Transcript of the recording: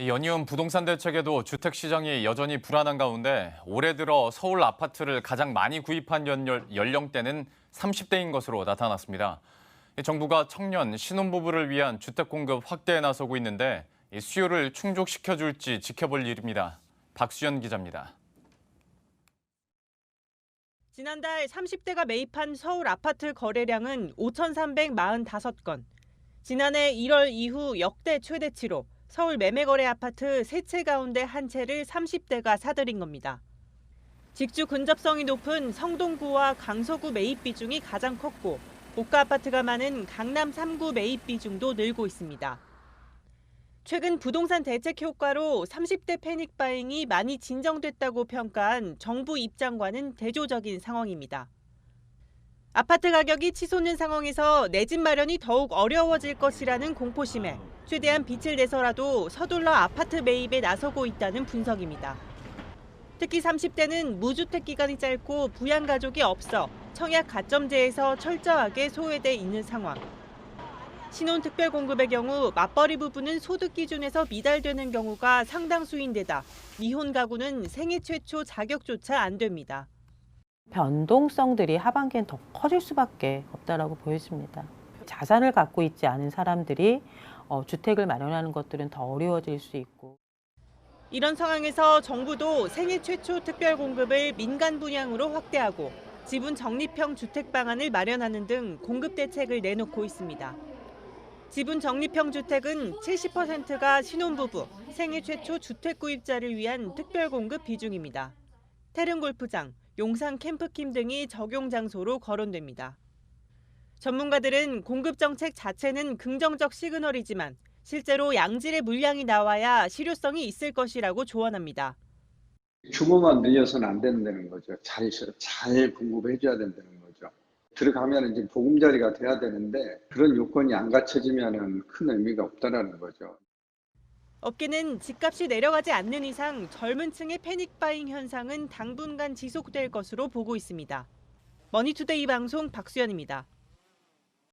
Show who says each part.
Speaker 1: 연이은 부동산 대책에도 주택 시장이 여전히 불안한 가운데 올해 들어 서울 아파트를 가장 많이 구입한 연령대는 30대인 것으로 나타났습니다. 정부가 청년, 신혼부부를 위한 주택 공급 확대에 나서고 있는데 이 수요를 충족시켜줄지 지켜볼 일입니다. 박수연 기자입니다.
Speaker 2: 지난달 30대가 매입한 서울 아파트 거래량은 5,345건. 지난해 1월 이후 역대 최대치로 서울 매매거래 아파트 3채 가운데 한 채를 30대가 사들인 겁니다. 직주 근접성이 높은 성동구와 강서구 매입 비중이 가장 컸고 고가 아파트가 많은 강남 3구 매입 비중도 늘고 있습니다. 최근 부동산 대책 효과로 30대 패닉 바잉이 많이 진정됐다고 평가한 정부 입장과는 대조적인 상황입니다. 아파트 가격이 치솟는 상황에서 내 집 마련이 더욱 어려워질 것이라는 공포심에 최대한 빚을 내서라도 서둘러 아파트 매입에 나서고 있다는 분석입니다. 특히 30대는 무주택 기간이 짧고 부양가족이 없어 청약 가점제에서 철저하게 소외돼 있는 상황. 신혼특별 공급의 경우 맞벌이 부부는 소득 기준에서 미달되는 경우가 상당수인 데다 미혼 가구는 생애 최초 자격조차 안 됩니다.
Speaker 3: 변동성들이 하반기엔 더 커질 수밖에 없다라고 보여집니다. 자산을 갖고 있지 않은 사람들이 주택을 마련하는 것들은 더 어려워질 수 있고.
Speaker 2: 이런 상황에서 정부도 생애 최초 특별 공급을 민간 분양으로 확대하고 지분 적립형 주택 방안을 마련하는 등 공급 대책을 내놓고 있습니다. 지분 적립형 주택은 70%가 신혼부부, 생애 최초 주택 구입자를 위한 특별 공급 비중입니다. 태릉 골프장, 용산 캠프킴 등이 적용 장소로 거론됩니다. 전문가들은 공급 정책 자체는 긍정적 시그널이지만 실제로 양질의 물량이 나와야 실효성이 있을 것이라고 조언합니다.
Speaker 4: 규모만 늘려서는 안 된다는 거죠. 잘 공급해 줘야 된다는 거죠. 들어가면 이제 보금자리가 돼야 되는데 그런 요건이 안 갖춰지면 큰 의미가 없다라는 거죠.
Speaker 2: 업계는 집값이 내려가지 않는 이상 젊은 층의 패닉 바잉 현상은 당분간 지속될 것으로 보고 있습니다. 머니투데이 방송 박수연입니다.